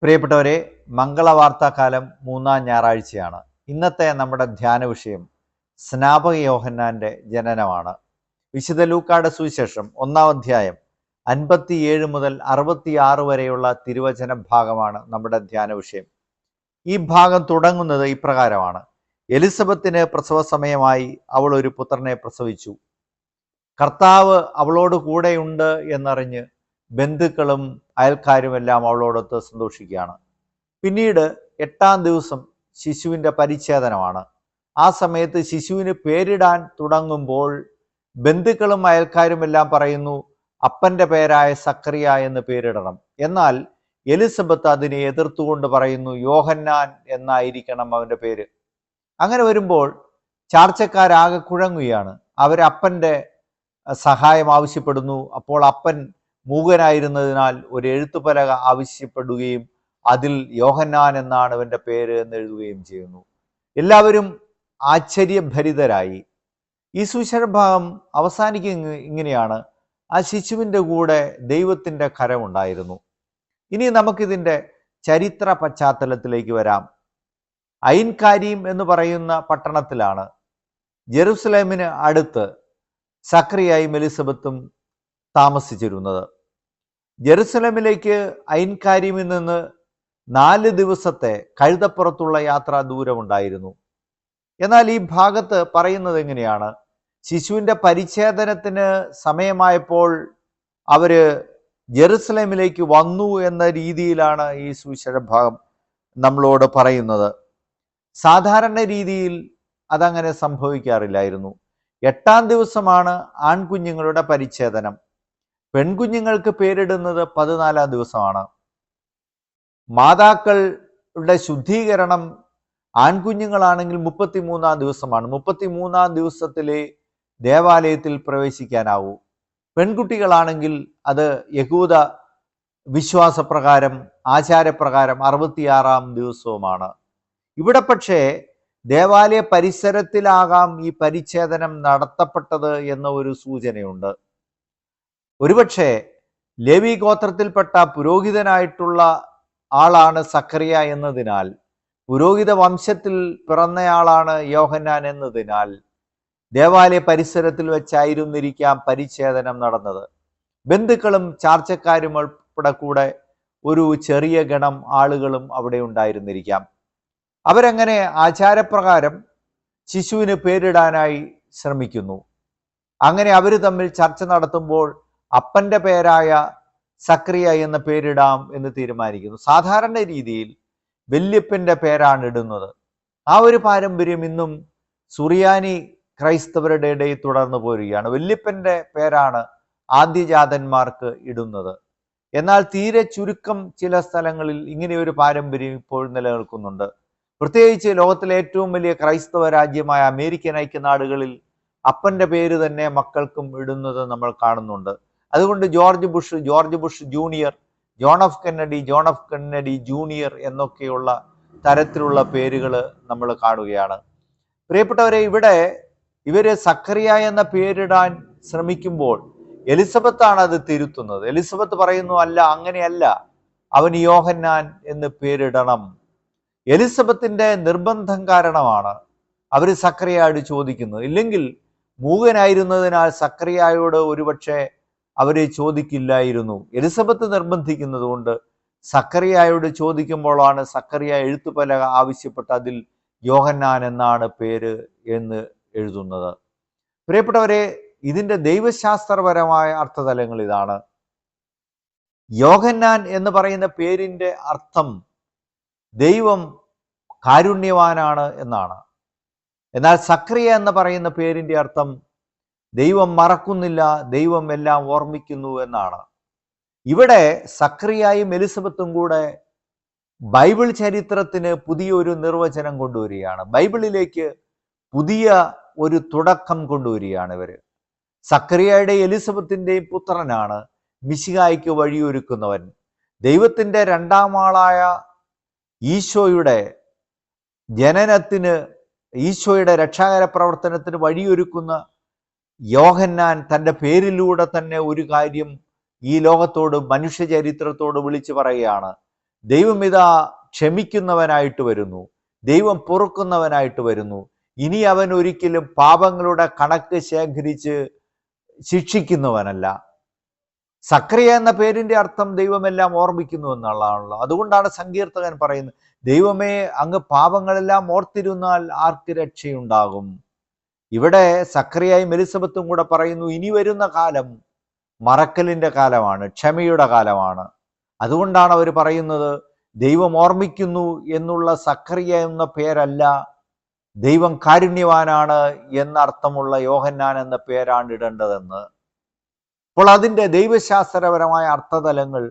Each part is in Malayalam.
പ്രിയപ്പെട്ടവരെ, മംഗളവാർത്താകാലം 3-ാം ഞായറാഴ്ചയാണ്. ഇന്നത്തെ നമ്മുടെ ധ്യാന വിഷയം സ്നാപക യോഹന്നാന്റെ ജനനമാണ്. വിശുദ്ധ ലൂക്കായുടെ സുവിശേഷം 1-ാം അധ്യായം 57 മുതൽ 66 വരെയുള്ള തിരുവചന ഭാഗമാണ് നമ്മുടെ ധ്യാന വിഷയം. ഈ ഭാഗം തുടങ്ങുന്നത് ഇപ്രകാരമാണ്: എലിസബത്തിന് പ്രസവ സമയമായി, അവൾ ഒരു പുത്രനെ പ്രസവിച്ചു. കർത്താവ് അവളോട് കൂടെയുണ്ട് എന്നറിഞ്ഞ് ബന്ധുക്കളും അയൽക്കാരുമെല്ലാം അവളോടൊത്ത് സന്തോഷിക്കുകയാണ്. പിന്നീട് 8-ാം ദിവസം ശിശുവിൻ്റെ പരിച്ഛേദനമാണ്. ആ സമയത്ത് ശിശുവിന് പേരിടാൻ തുടങ്ങുമ്പോൾ ബന്ധുക്കളും അയൽക്കാരുമെല്ലാം പറയുന്നു, അപ്പൻ്റെ പേരായ സക്കറിയ എന്ന് പേരിടണം. എന്നാൽ എലിസബത്ത് അതിനെ എതിർത്തുകൊണ്ട് പറയുന്നു, യോഹന്നാൻ എന്നായിരിക്കണം അവൻ്റെ പേര്. അങ്ങനെ വരുമ്പോൾ ചാർച്ചക്കാരാകെ കുഴങ്ങുകയാണ്. അവരപ്പൻ്റെ സഹായം ആവശ്യപ്പെടുന്നു. അപ്പോൾ അപ്പൻ മൂകനായിരുന്നതിനാൽ ഒരു എഴുത്തുപലക ആവശ്യപ്പെടുകയും അതിൽ യോഹന്നാൻ എന്നാണ് അവൻ്റെ പേര് എന്ന് എഴുതുകയും ചെയ്യുന്നു. എല്ലാവരും ആശ്ചര്യഭരിതരായി. ഈ സുവിശേഷ ഭാഗം അവസാനിക്കുന്ന ഇങ്ങനെയാണ്: ആ ശിശുവിൻ്റെ കൂടെ ദൈവത്തിൻ്റെ കരമുണ്ടായിരുന്നു. ഇനി നമുക്കിതിൻ്റെ ചരിത്ര പശ്ചാത്തലത്തിലേക്ക് വരാം. ഐൻ കാരീം എന്ന് പറയുന്ന പട്ടണത്തിലാണ്, ജെറുസലേമിന് അടുത്ത് സക്കറിയായും എലിസബത്തും താമസിച്ചിരുന്നത്. ജെറുസലേമിലേക്ക് ഐൻ കാരീമിൽ നിന്ന് 4 ദിവസത്തെ കഴുതപ്പുറത്തുള്ള യാത്രാ ദൂരമുണ്ടായിരുന്നു. എന്നാൽ ഈ ഭാഗത്ത് പറയുന്നത് എങ്ങനെയാണ്? ശിശുവിൻ്റെ പരിച്ഛേദനത്തിന് സമയമായപ്പോൾ അവര് ജെറുസലേമിലേക്ക് വന്നു എന്ന രീതിയിലാണ് ഈ സുവിശേഷ ഭാഗം നമ്മളോട് പറയുന്നത്. സാധാരണ രീതിയിൽ അതങ്ങനെ സംഭവിക്കാറില്ലായിരുന്നു. 8-ാം ദിവസമാണ് ആൺകുഞ്ഞുങ്ങളുടെ പരിച്ഛേദനം. പെൺകുഞ്ഞുങ്ങൾക്ക് പേരിടുന്നത് 14-ാം ദിവസമാണ്. മാതാക്കളുടെ ശുദ്ധീകരണം ആൺകുഞ്ഞുങ്ങളാണെങ്കിൽ 33-ാം ദിവസമാണ്. 33-ാം ദിവസത്തിലെ ദേവാലയത്തിൽ പ്രവേശിക്കാനാവൂ. പെൺകുട്ടികളാണെങ്കിൽ അത് യഹൂദ വിശ്വാസപ്രകാരം, ആചാരപ്രകാരം 66-ാം ദിവസവുമാണ്. ഇവിടെ പക്ഷേ ദേവാലയ പരിസരത്തിലാകാം ഈ പരിച്ഛേദനം നടത്തപ്പെട്ടത് എന്ന ഒരു സൂചനയുണ്ട്. ഒരുപക്ഷെ ലേവി ഗോത്രത്തിൽപ്പെട്ട പുരോഹിതനായിട്ടുള്ള ആളാണ് സക്കറിയ എന്നതിനാൽ, പുരോഹിത വംശത്തിൽ പിറന്നയാളാണ് യോഹന്നാൻ എന്നതിനാൽ ദേവാലയ പരിസരത്തിൽ വെച്ചായിരുന്നിരിക്കാം പരിച്ഛേദനം നടന്നത്. ബന്ധുക്കളും ചാർച്ചക്കാരും ഉൾപ്പെടെ കൂടെ ഒരു ചെറിയ ഗണം ആളുകളും അവിടെ ഉണ്ടായിരുന്നിരിക്കാം. അവരങ്ങനെ ആചാരപ്രകാരം ശിശുവിന് പേരിടാനായി ശ്രമിക്കുന്നു. അങ്ങനെ അവർ തമ്മിൽ ചർച്ച നടത്തുമ്പോൾ അപ്പൻ്റെ പേരായ സക്കറിയ എന്ന പേരിടാം എന്ന് തീരുമാനിക്കുന്നു. സാധാരണ രീതിയിൽ വല്യപ്പൻ്റെ പേരാണ് ഇടുന്നത്. ആ ഒരു പാരമ്പര്യം ഇന്നും സുറിയാനി ക്രൈസ്തവരുടെ ഇടയിൽ തുടർന്നു പോരുകയാണ്. വല്യപ്പൻ്റെ പേരാണ് ആദ്യജാതന്മാർക്ക് ഇടുന്നത്. എന്നാൽ തീരെ ചുരുക്കം ചില സ്ഥലങ്ങളിൽ ഇങ്ങനെയൊരു പാരമ്പര്യം ഇപ്പോൾ നിലനിൽക്കുന്നുണ്ട്. പ്രത്യേകിച്ച് ലോകത്തിലെ ഏറ്റവും വലിയ ക്രൈസ്തവ രാജ്യമായ അമേരിക്കൻ ഐക്യനാടുകളിൽ അപ്പൻ്റെ പേര് തന്നെ മക്കൾക്കും ഇടുന്നത് നമ്മൾ കാണുന്നുണ്ട്. അതുകൊണ്ട് George Bush junior, John F Kennedy junior എന്നൊക്കെയുള്ള തരത്തിലുള്ള പേരുകൾ നമ്മൾ കാണുകയാണ്. പ്രിയപ്പെട്ടവരെ, ഇവിടെ ഇവര് സക്കറിയ എന്ന പേരിടാൻ ശ്രമിക്കുമ്പോൾ എലിസബത്താണ് അത് തിരുത്തുന്നത്. എലിസബത്ത് പറയുന്നു, അല്ല, അങ്ങനെയല്ല, അവന് യോഹന്നാൻ എന്ന് പേരിടണം. എലിസബത്തിന്റെ നിർബന്ധം കാരണമാണ് അവർ സക്കറിയയോട് ചോദിക്കുന്നത്. ഇല്ലെങ്കിൽ മൂകനായിരുന്നതിനാൽ സക്കറിയയോട് ഒരുപക്ഷെ അവരെ ചോദിക്കില്ലായിരുന്നു. എലിസബത്ത് നിർബന്ധിക്കുന്നത് കൊണ്ട് സക്കറിയയോട് ചോദിക്കുമ്പോഴാണ് സക്കറിയ എഴുത്തുപലക ആവശ്യപ്പെട്ട് അതിൽ യോഹന്നാൻ എന്നാണ് പേര് എന്ന് എഴുതുന്നത്. പ്രിയപ്പെട്ടവരെ, ഇതിൻ്റെ ദൈവശാസ്ത്രപരമായ അർത്ഥതലങ്ങൾ ഇതാണ്. യോഹന്നാൻ എന്ന് പറയുന്ന പേരിൻ്റെ അർത്ഥം ദൈവം കാരുണ്യവാനാണ് എന്നാണ്. എന്നാൽ സക്കറിയ എന്ന് പറയുന്ന പേരിൻ്റെ അർത്ഥം ദൈവം മറക്കുന്നില്ല, ദൈവം എല്ലാം ഓർമ്മിക്കുന്നു എന്നാണ്. ഇവിടെ സക്കറിയയും എലിസബത്തും കൂടെ ബൈബിൾ ചരിത്രത്തിന് പുതിയൊരു നിർവചനം കൊണ്ടുവരികയാണ്. ബൈബിളിലേക്ക് പുതിയ ഒരു തുടക്കം കൊണ്ടുവരികയാണ് ഇവർ. സക്കറിയയുടെയും എലിസബത്തിൻ്റെയും പുത്രനാണ് മിശിഹായ്ക്ക് വഴിയൊരുക്കുന്നവൻ. ദൈവത്തിൻ്റെ 2-ാം ആളായ ഈശോയുടെ ജനനത്തിന്, ഈശോയുടെ രക്ഷാകര പ്രവർത്തനത്തിന് വഴിയൊരുക്കുന്ന യോഹന്നാൻ തൻ്റെ പേരിലൂടെ തന്നെ ഒരു കാര്യം ഈ ലോകത്തോട്, മനുഷ്യചരിത്രത്തോട് വിളിച്ചു പറയുകയാണ്: ദൈവം ഇതാ ക്ഷമിക്കുന്നവനായിട്ട് വരുന്നു, ദൈവം പൊറുക്കുന്നവനായിട്ട് വരുന്നു. ഇനി അവൻ ഒരിക്കലും പാപങ്ങളുടെ കണക്ക് ശേഖരിച്ച് ശിക്ഷിക്കുന്നവനല്ല. സക്രിയ എന്ന പേരിന്റെ അർത്ഥം ദൈവമെല്ലാം ഓർമ്മിക്കുന്നു എന്നുള്ളതാണല്ലോ. അതുകൊണ്ടാണ് സങ്കീർത്തകൻ പറയുന്നത്, ദൈവമേ അങ്ങ് പാപങ്ങളെല്ലാം ഓർത്തിരുന്നാൽ ആർക്ക് രക്ഷയുണ്ടാകും. ഇവിടെ സക്രിയയും എലിസബത്തും കൂടെ പറയുന്നു, ഇനി വരുന്ന കാലം മറക്കലിന്റെ കാലമാണ്, ക്ഷമയുടെ കാലമാണ്. അതുകൊണ്ടാണ് അവർ പറയുന്നത്, ദൈവം ഓർമ്മിക്കുന്നു എന്നുള്ള സക്രിയ എന്ന പേരല്ല, ദൈവം കാരുണ്യവാനാണ് എന്നർത്ഥമുള്ള യോഹന്നാൻ എന്ന പേരാണ് ഇടേണ്ടതെന്ന്. അപ്പോൾ അതിൻ്റെ ദൈവശാസ്ത്രപരമായ അർത്ഥതലങ്ങൾ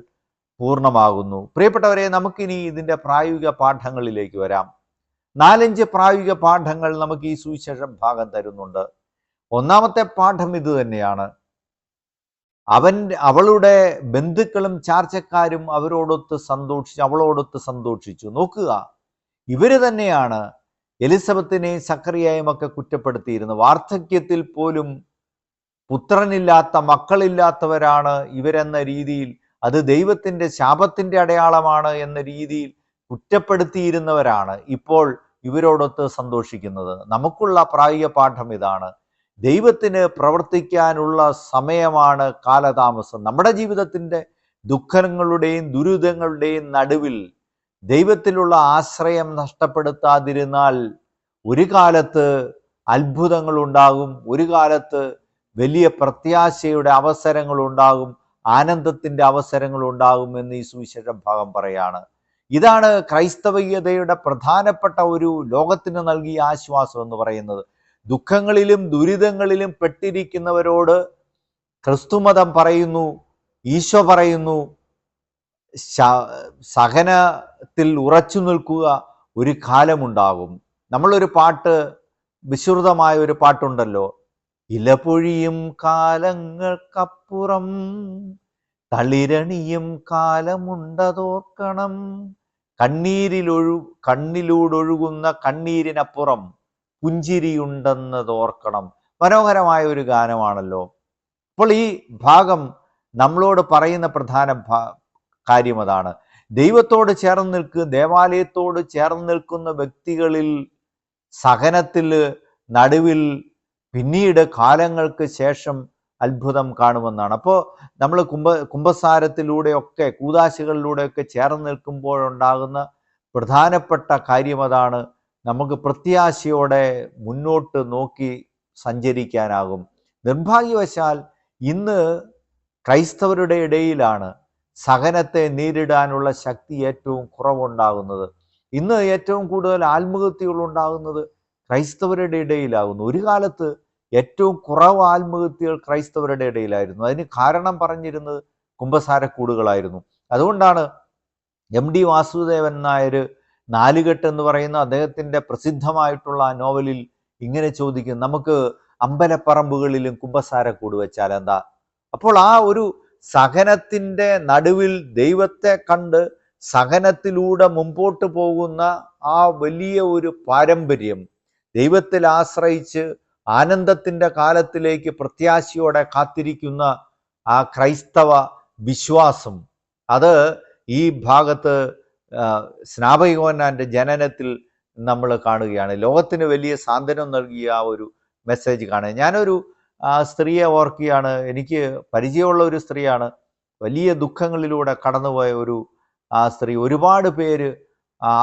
പൂർണ്ണമാകുന്നു. പ്രിയപ്പെട്ടവരെ, നമുക്കിനി ഇതിൻ്റെ പ്രായോഗിക പാഠങ്ങളിലേക്ക് വരാം. 4-5 പ്രായോഗിക പാഠങ്ങൾ നമുക്ക് ഈ സുവിശേഷ ഭാഗം തരുന്നുണ്ട്. ഒന്നാമത്തെ പാഠം ഇത് തന്നെയാണ്. അവളുടെ ബന്ധുക്കളും ചാർച്ചക്കാരും അവളോടൊത്ത് സന്തോഷിച്ചു. നോക്കുക, ഇവര് തന്നെയാണ് എലിസബത്തിനെയും സക്കറിയായും ഒക്കെ കുറ്റപ്പെടുത്തിയിരുന്നത്. വാർദ്ധക്യത്തിൽ പോലും പുത്രനില്ലാത്ത, മക്കളില്ലാത്തവരാണ് ഇവരെന്ന രീതിയിൽ, അത് ദൈവത്തിൻ്റെ ശാപത്തിൻ്റെ അടയാളമാണ് എന്ന രീതിയിൽ കുറ്റപ്പെടുത്തിയിരുന്നവരാണ് ഇപ്പോൾ ഇവരോടൊത്ത് സന്തോഷിക്കുന്നത്. നമുക്കുള്ള പ്രായോഗിക പാഠം ഇതാണ്. ദൈവത്തിന് പ്രവർത്തിക്കാനുള്ള സമയമാണ് കാലതാമസം. നമ്മുടെ ജീവിതത്തിൻ്റെ ദുഃഖങ്ങളുടെയും ദുരിതങ്ങളുടെയും നടുവിൽ ദൈവത്തിലുള്ള ആശ്രയം നഷ്ടപ്പെടുത്താതിരുന്നാൽ ഒരു കാലത്ത് അത്ഭുതങ്ങൾ ഉണ്ടാകും, ഒരു കാലത്ത് വലിയ പ്രത്യാശയുടെ അവസരങ്ങൾ ഉണ്ടാകും, ആനന്ദത്തിൻ്റെ അവസരങ്ങൾ ഉണ്ടാകും എന്ന് ഈ സുവിശേഷ ഭാഗം പറയാണ്. ഇതാണ് ക്രൈസ്തവീയതയുടെ പ്രധാനപ്പെട്ട ഒരു ലോകത്തിന് നൽകിയ ആശ്വാസം എന്ന് പറയുന്നത്. ദുഃഖങ്ങളിലും ദുരിതങ്ങളിലും പെട്ടിരിക്കുന്നവരോട് ക്രിസ്തുമതം പറയുന്നു, ഈശോ പറയുന്നു, സഹനത്തിൽ ഉറച്ചു നിൽക്കുക, ഒരു കാലമുണ്ടാകും. നമ്മളൊരു പാട്ട്, വിശ്രുതമായ ഒരു പാട്ടുണ്ടല്ലോ, ഇലപൊഴിയും കാലങ്ങൾക്കപ്പുറം തളിരണിയും കാലമുണ്ടതോർക്കണം, കണ്ണിലൂടൊഴുകുന്ന കണ്ണീരിനപ്പുറം പുഞ്ചിരിയുണ്ടെന്നതോർക്കണം. മനോഹരമായ ഒരു ഗാനമാണല്ലോ. അപ്പോൾ ഈ ഭാഗം നമ്മളോട് പറയുന്ന പ്രധാന കാര്യം അതാണ്. ദൈവത്തോട് ചേർന്ന് നിൽക്കുക, ദേവാലയത്തോട് ചേർന്ന് നിൽക്കുന്ന വ്യക്തികളിൽ സഹനത്തിൽ നടുവിൽ പിന്നീട് കാലങ്ങൾക്ക് ശേഷം അത്ഭുതം കാണുമെന്നാണ്. അപ്പോൾ നമ്മൾ കുംഭസാരത്തിലൂടെയൊക്കെ, കൂദാശകളിലൂടെയൊക്കെ ചേർന്ന് നിൽക്കുമ്പോഴുണ്ടാകുന്ന പ്രധാനപ്പെട്ട കാര്യം അതാണ്. നമുക്ക് പ്രത്യാശയോടെ മുന്നോട്ട് നോക്കി സഞ്ചരിക്കാനാകും. നിർഭാഗ്യവശാൽ ഇന്ന് ക്രൈസ്തവരുടെ ഇടയിലാണ് സഹനത്തെ നേരിടാനുള്ള ശക്തി ഏറ്റവും കുറവുണ്ടാകുന്നത്. ഇന്ന് ഏറ്റവും കൂടുതൽ ആത്മഹത്യകൾ ഉണ്ടാകുന്നത് ക്രൈസ്തവരുടെ ഇടയിലാകുന്നു. ഒരു കാലത്ത് ഏറ്റവും കുറവ് ആത്മഹത്യകൾ ക്രൈസ്തവരുടെ ഇടയിലായിരുന്നു. അതിന് കാരണം പറഞ്ഞിരുന്നത് കുമ്പസാരക്കൂടുകളായിരുന്നു. അതുകൊണ്ടാണ് MD വാസുദേവൻ നായർ നാലുകെട്ട് എന്ന് പറയുന്ന അദ്ദേഹത്തിൻ്റെ പ്രസിദ്ധമായിട്ടുള്ള ആ നോവലിൽ ഇങ്ങനെ ചോദിക്കും, നമുക്ക് അമ്പലപ്പറമ്പുകളിലും കുമ്പസാരക്കൂട് വെച്ചാൽ എന്താ? അപ്പോൾ ആ ഒരു സഹനത്തിൻ്റെ നടുവിൽ ദൈവത്തെ കണ്ട് സഹനത്തിലൂടെ മുമ്പോട്ട് പോകുന്ന ആ വലിയ ഒരു പാരമ്പര്യം, ദൈവത്തിൽ ആശ്രയിച്ച് ആനന്ദത്തിൻ്റെ കാലത്തിലേക്ക് പ്രത്യാശയോടെ കാത്തിരിക്കുന്ന ആ ക്രൈസ്തവ വിശ്വാസം, അത് ഈ ഭാഗത്ത് സ്നാപകയോഹന്നാന്റെ ജനനത്തിൽ നമ്മൾ കാണുകയാണ്. ലോകത്തിന് വലിയ സാന്ത്വനം നൽകിയ ആ ഒരു മെസ്സേജ് കാണുക. ഞാനൊരു സ്ത്രീയെ ഓർക്കുകയാണ്. എനിക്ക് പരിചയമുള്ള ഒരു സ്ത്രീയാണ്. വലിയ ദുഃഖങ്ങളിലൂടെ കടന്നുപോയ ഒരു സ്ത്രീ. ഒരുപാട് പേര്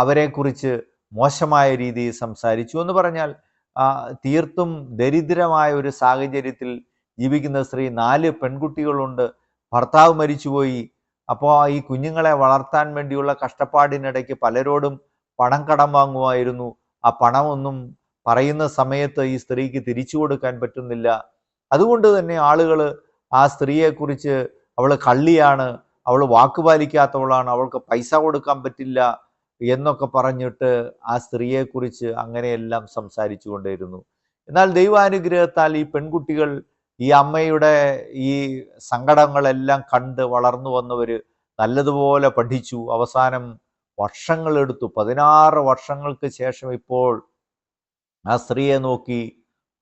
അവരെക്കുറിച്ച് മോശമായ രീതിയിൽ സംസാരിച്ചു. എന്ന് പറഞ്ഞാൽ തീർത്തും ദരിദ്രമായ ഒരു സാഹചര്യത്തിൽ ജീവിക്കുന്ന സ്ത്രീ. 4 പെൺകുട്ടികളുണ്ട്, ഭർത്താവ് മരിച്ചുപോയി. അപ്പോൾ ഈ കുഞ്ഞുങ്ങളെ വളർത്താൻ വേണ്ടിയുള്ള കഷ്ടപ്പാടിനിടയ്ക്ക് പലരോടും പണം കടം വാങ്ങുമായിരുന്നു. ആ പണമൊന്നും പറയുന്ന സമയത്ത് ഈ സ്ത്രീക്ക് തിരിച്ചു കൊടുക്കാൻ പറ്റുന്നില്ല. അതുകൊണ്ട് തന്നെ ആളുകൾ ആ സ്ത്രീയെക്കുറിച്ച് അവൾ കള്ളിയാണ്, അവൾ വാക്കുപാലിക്കാത്തവളാണ്, അവൾക്ക് പൈസ കൊടുക്കാൻ പറ്റില്ല എന്നൊക്കെ പറഞ്ഞിട്ട് ആ സ്ത്രീയെക്കുറിച്ച് അങ്ങനെയെല്ലാം സംസാരിച്ചു കൊണ്ടേയിരുന്നു. എന്നാൽ ദൈവാനുഗ്രഹത്താൽ ഈ പെൺകുട്ടികൾ ഈ അമ്മയുടെ ഈ സങ്കടങ്ങളെല്ലാം കണ്ട് വളർന്നു വന്നവർ നല്ലതുപോലെ പഠിച്ചു. അവസാനം വർഷങ്ങളെടുത്തു. 16 വർഷങ്ങൾക്ക് ശേഷം ഇപ്പോൾ ആ സ്ത്രീയെ നോക്കി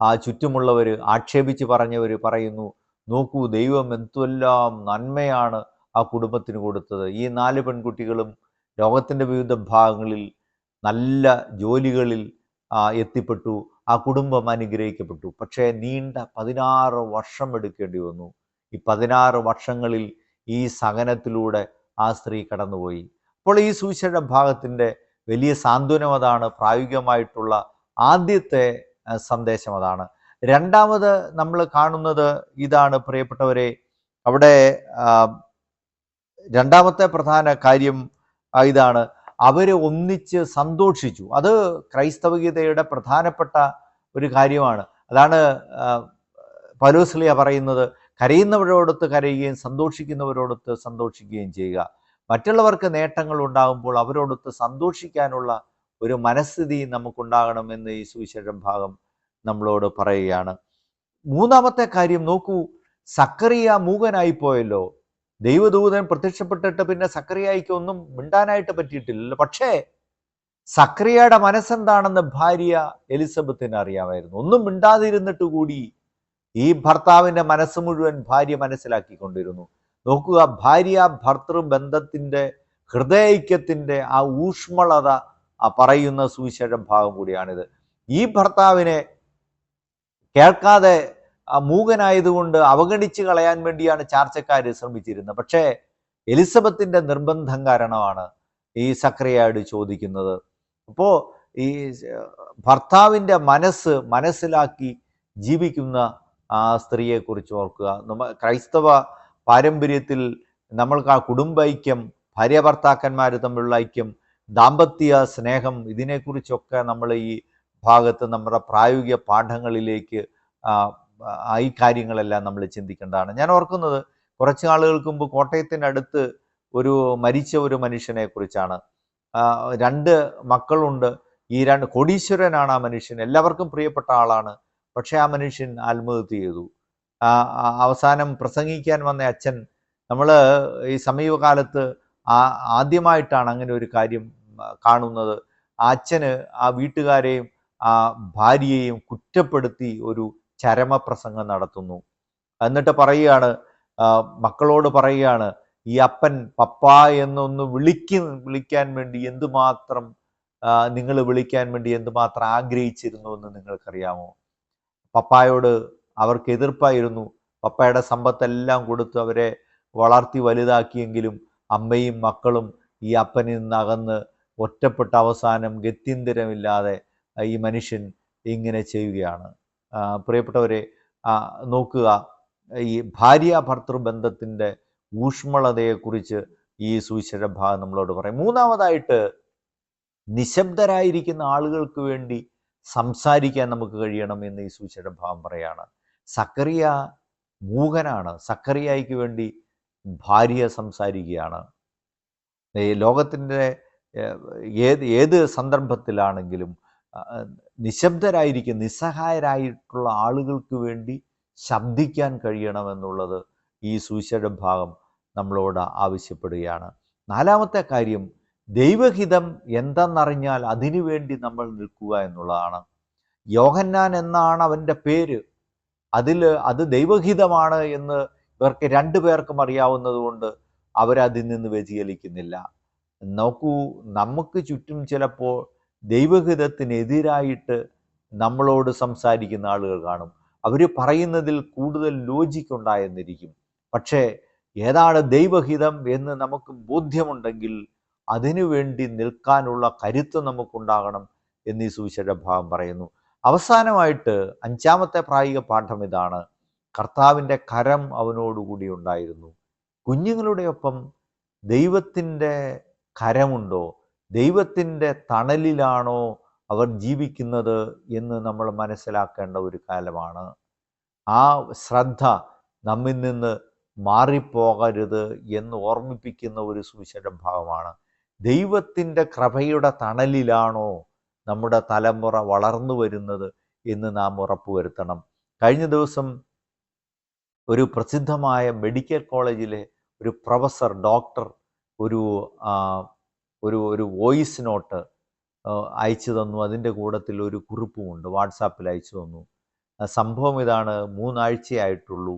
ആ ചുറ്റുമുള്ളവർ ആക്ഷേപിച്ച് പറഞ്ഞവർ പറയുന്നു, നോക്കൂ, ദൈവം എന്തെല്ലാം നന്മയാണ് ആ കുടുംബത്തിന് കൊടുത്തത്. ഈ 4 പെൺകുട്ടികളും ലോകത്തിൻ്റെ വിവിധ ഭാഗങ്ങളിൽ നല്ല ജോലികളിൽ എത്തിപ്പെട്ടു. ആ കുടുംബം അനുഗ്രഹിക്കപ്പെട്ടു. പക്ഷേ നീണ്ട 16 വർഷം എടുക്കേണ്ടി വന്നു. ഈ 16 വർഷങ്ങളിൽ ഈ സഹനത്തിലൂടെ ആ സ്ത്രീ കടന്നുപോയി. അപ്പോൾ ഈ സുവിശേഷ ഭാഗത്തിൻ്റെ വലിയ സാന്ത്വനം അതാണ്. പ്രായോഗികമായിട്ടുള്ള ആദ്യത്തെ സന്ദേശം അതാണ്. രണ്ടാമത് നമ്മൾ കാണുന്നത് ഇതാണ് പ്രിയപ്പെട്ടവരെ. അവിടെ രണ്ടാമത്തെ പ്രധാന കാര്യം ഇതാണ്, അവർ ഒന്നിച്ച് സന്തോഷിച്ചു. അത് ക്രൈസ്തവഗീതയുടെ പ്രധാനപ്പെട്ട ഒരു കാര്യമാണ്. അതാണ് പൗലോസ്ലീഹ പറയുന്നത്, കരയുന്നവരോടൊത്ത് കരയുകയും സന്തോഷിക്കുന്നവരോടൊത്ത് സന്തോഷിക്കുകയും ചെയ്യുക. മറ്റുള്ളവർക്ക് നേട്ടങ്ങൾ ഉണ്ടാകുമ്പോൾ അവരോടൊത്ത് സന്തോഷിക്കാനുള്ള ഒരു മനസ്ഥിതി നമുക്കുണ്ടാകണമെന്ന് ഈ സുവിശേഷ ഭാഗം നമ്മളോട് പറയുകയാണ്. മൂന്നാമത്തെ കാര്യം നോക്കൂ, സക്കറിയ മൂകനായിപ്പോയല്ലോ. ദൈവദൂതൻ പ്രത്യക്ഷപ്പെട്ടിട്ട് പിന്നെ സക്കറിയായിക്ക് ഒന്നും മിണ്ടാനായിട്ട് പറ്റിയിട്ടില്ലല്ലോ. പക്ഷേ സക്കറിയയുടെ മനസ്സെന്താണെന്ന് ഭാര്യ എലിസബത്തിന് അറിയാമായിരുന്നു. ഒന്നും മിണ്ടാതിരുന്നിട്ട് കൂടി ഈ ഭർത്താവിൻ്റെ മനസ്സ് മുഴുവൻ ഭാര്യ മനസ്സിലാക്കിക്കൊണ്ടിരുന്നു. നോക്കുക, ഭാര്യ ഭർത്തൃ ബന്ധത്തിൻ്റെ ഹൃദയൈക്യത്തിൻ്റെ ആ ഊഷ്മളത പറയുന്ന സുവിശേഷ ഭാഗം കൂടിയാണിത്. ഈ ഭർത്താവിനെ കേൾക്കാതെ മൂകനായതുകൊണ്ട് അവഗണിച്ച് കളയാൻ വേണ്ടിയാണ് ചാർച്ചക്കാർ ശ്രമിച്ചിരുന്നത്. പക്ഷേ എലിസബത്തിൻ്റെ നിർബന്ധം കാരണമാണ് ഈ സക്കറിയയോട് ചോദിക്കുന്നത്. അപ്പോൾ ഈ ഭർത്താവിൻ്റെ മനസ്സിലാക്കി ജീവിക്കുന്ന ആ സ്ത്രീയെക്കുറിച്ച് ഓർക്കുക. ക്രൈസ്തവ പാരമ്പര്യത്തിൽ നമ്മൾക്ക് ആ കുടുംബൈക്യം, ഭാര്യ ഭർത്താക്കന്മാർ തമ്മിലുള്ള ഐക്യം, ദാമ്പത്യ സ്നേഹം, ഇതിനെക്കുറിച്ചൊക്കെ നമ്മൾ ഈ ഭാഗത്ത് നമ്മുടെ പ്രായോഗിക പാഠങ്ങളിലേക്ക് ഈ കാര്യങ്ങളെല്ലാം നമ്മൾ ചിന്തിക്കേണ്ടതാണ്. ഞാൻ ഓർക്കുന്നത് കുറച്ച് നാളുകൾക്ക് മുമ്പ് കോട്ടയത്തിനടുത്ത് മരിച്ച ഒരു മനുഷ്യനെ കുറിച്ചാണ്. 2 മക്കളുണ്ട്. ഈ 2 കോടീശ്വരനാണ് ആ മനുഷ്യൻ, എല്ലാവർക്കും പ്രിയപ്പെട്ട ആളാണ്. പക്ഷേ ആ മനുഷ്യൻ ആത്മഹത്യ ചെയ്തു. അവസാനം പ്രസംഗിക്കാൻ വന്ന അച്ഛൻ, നമ്മൾ ഈ സമീപകാലത്ത് ആദ്യമായിട്ടാണ് അങ്ങനെ ഒരു കാര്യം കാണുന്നത്. ആ അച്ഛന് ആ വീട്ടുകാരെയും ആ ഭാര്യയെയും കുറ്റപ്പെടുത്തി ഒരു ചരമപ്രസംഗം നടത്തുന്നു. എന്നിട്ട് പറയുകയാണ്, മക്കളോട് പറയുകയാണ്, ഈ അപ്പൻ പപ്പ എന്നൊന്ന് വിളിക്കാൻ വേണ്ടി എന്തുമാത്രം നിങ്ങൾ വിളിക്കാൻ വേണ്ടി എന്തുമാത്രം ആഗ്രഹിച്ചിരുന്നു എന്ന് നിങ്ങൾക്കറിയാമോ? പപ്പായോട് അവർക്ക് എതിർപ്പായിരുന്നു. പപ്പയുടെ സമ്പത്തെല്ലാം കൊടുത്ത് അവരെ വളർത്തി വലുതാക്കിയെങ്കിലും അമ്മയും മക്കളും ഈ അപ്പനിൽ നിന്ന് അകന്ന് ഒറ്റപ്പെട്ട അവസാനം ഗത്യന്തരമില്ലാതെ ഈ മനുഷ്യൻ ഇങ്ങനെ ചെയ്യുകയാണ്. പ്രിയപ്പെട്ടവരെ, നോക്കുക, ഈ ഭാര്യ ഭർത്തൃ ബന്ധത്തിൻ്റെ ഊഷ്മളതയെക്കുറിച്ച് ഈ സുവിശേഷ ഭാഗം നമ്മളോട് പറയും. മൂന്നാമതായിട്ട്, നിശബ്ദരായിരിക്കുന്ന ആളുകൾക്ക് വേണ്ടി സംസാരിക്കാൻ നമുക്ക് കഴിയണം എന്ന് ഈ സുവിശേഷ ഭാഗം പറയാണ്. സക്കറിയ മൂകനാണ്. സക്കറിയായിക്ക് വേണ്ടി ഭാര്യ സംസാരിക്കുകയാണ്. ലോകത്തിൻ്റെ ഏത് സന്ദർഭത്തിലാണെങ്കിലും നിസ്സഹായരായിട്ടുള്ള ആളുകൾക്ക് വേണ്ടി ശബ്ദിക്കാൻ കഴിയണമെന്നുള്ളത് ഈ സുവിശേഷ ഭാഗം നമ്മളോട് ആവശ്യപ്പെടുകയാണ്. നാലാമത്തെ കാര്യം, ദൈവഹിതം എന്തെന്നറിഞ്ഞാൽ അതിനു വേണ്ടി നമ്മൾ നിൽക്കുക എന്നുള്ളതാണ്. യോഹന്നാൻ എന്നാണ് അവൻ്റെ പേര്. അത് ദൈവഹിതമാണ് എന്ന് ഇവർക്ക് 2 പേർക്കും അറിയാവുന്നത് കൊണ്ട് അവരതിൽ നിന്ന് വ്യതിചലിക്കുന്നില്ല. നോക്കൂ, നമുക്ക് ചുറ്റും ചിലപ്പോൾ ദൈവഹിതത്തിനെതിരായിട്ട് നമ്മളോട് സംസാരിക്കുന്ന ആളുകൾ കാണും. അവർ പറയുന്നതിൽ കൂടുതൽ ലോജിക്ക് ഉണ്ടായെന്നിരിക്കും. പക്ഷേ ഏതാണ് ദൈവഹിതം എന്ന് നമുക്ക് ബോധ്യമുണ്ടെങ്കിൽ അതിനു വേണ്ടി നിൽക്കാനുള്ള കരുത്ത് നമുക്കുണ്ടാകണം എന്ന് ഈ സുവിശേഷ ഭാഗം പറയുന്നു. അവസാനമായിട്ട് 5ാമത്തെ പ്രായോഗിക പാഠം ഇതാണ്, കർത്താവിൻ്റെ കരം അവനോടുകൂടി ഉണ്ടായിരുന്നു. കുഞ്ഞുങ്ങളുടെ ഒപ്പം ദൈവത്തിൻ്റെ കരമുണ്ടോ? ദൈവത്തിൻ്റെ തണലിലാണോ അവർ ജീവിക്കുന്നത് എന്ന് നമ്മൾ മനസ്സിലാക്കേണ്ട ഒരു കാലമാണ്. ആ ശ്രദ്ധ നമ്മിൽ നിന്ന് മാറിപ്പോകരുത് എന്ന് ഓർമ്മിപ്പിക്കുന്ന ഒരു സുവിശേഷ ഭാഗമാണ്. ദൈവത്തിൻ്റെ കൃപയുടെ തണലിലാണോ നമ്മുടെ തലമുറ വളർന്നു വരുന്നത് എന്ന് നാം ഉറപ്പുവരുത്തണം. കഴിഞ്ഞ ദിവസം ഒരു പ്രസിദ്ധമായ മെഡിക്കൽ കോളേജിലെ ഒരു പ്രൊഫസർ, ഡോക്ടർ ഒരു വോയിസ് നോട്ട് അയച്ചു തന്നു. അതിൻ്റെ കൂട്ടത്തിൽ ഒരു കുറിപ്പുമുണ്ട്, വാട്സാപ്പിൽ അയച്ചു തന്നു. സംഭവം ഇതാണ്, 3 ആഴ്ചയായിട്ടുള്ളൂ.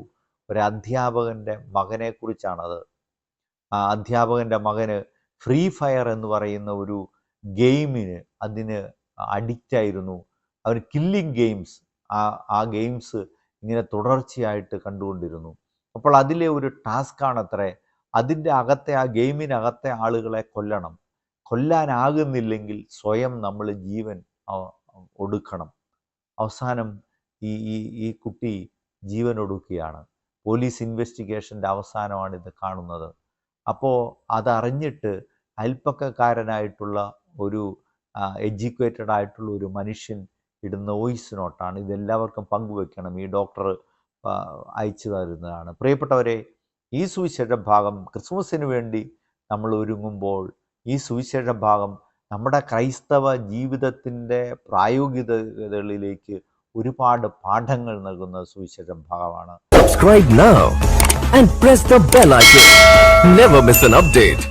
ഒരു അധ്യാപകൻ്റെ മകനെക്കുറിച്ചാണത്. ആ അധ്യാപകൻ്റെ മകന് ഫ്രീ ഫയർ എന്ന് പറയുന്ന ഒരു ഗെയിമിന് അതിന് അഡിക്റ്റായിരുന്നു. അവർ കില്ലിങ് ഗെയിംസ്, ആ ഗെയിംസ് ഇങ്ങനെ തുടർച്ചയായിട്ട് കണ്ടുകൊണ്ടിരുന്നു. അപ്പോൾ അതിലെ ഒരു ടാസ്ക്കാണത്രേ, അതിൻ്റെ അകത്തെ ആ ഗെയിമിനകത്തെ ആളുകളെ കൊല്ലണം. കൊല്ലാനാകുന്നില്ലെങ്കിൽ സ്വയം നമ്മൾ ജീവൻ ഒടുക്കണം. അവസാനം ഈ ഈ ഈ കുട്ടി ജീവൻ ഒടുക്കുകയാണ്. പോലീസ് ഇൻവെസ്റ്റിഗേഷൻ്റെ അവസാനമാണ് ഇത് കാണുന്നത്. അപ്പോൾ അതറിഞ്ഞിട്ട് അയൽപ്പക്കക്കാരനായിട്ടുള്ള ഒരു എഡ്യൂക്കേറ്റഡ് ആയിട്ടുള്ള ഒരു മനുഷ്യൻ ഇടുന്ന വോയിസ് നോട്ടാണ്. ഇതെല്ലാവർക്കും പങ്കുവെക്കണം, ഈ ഡോക്ടർ അയച്ചു തരുന്നതാണ്. പ്രിയപ്പെട്ടവരെ, ഈ സുവിശേഷ ഭാഗം ക്രിസ്മസിന് വേണ്ടി നമ്മൾ ഒരുങ്ങുമ്പോൾ ഈ സുവിശേഷ ഭാഗം നമ്മുടെ ക്രൈസ്തവ ജീവിതത്തിൻ്റെ പ്രായോഗികതകളിലേക്ക് ഒരുപാട് പാഠങ്ങൾ നൽകുന്ന സുവിശേഷ ഭാഗമാണ്. Subscribe now and press the bell icon. Never miss an update.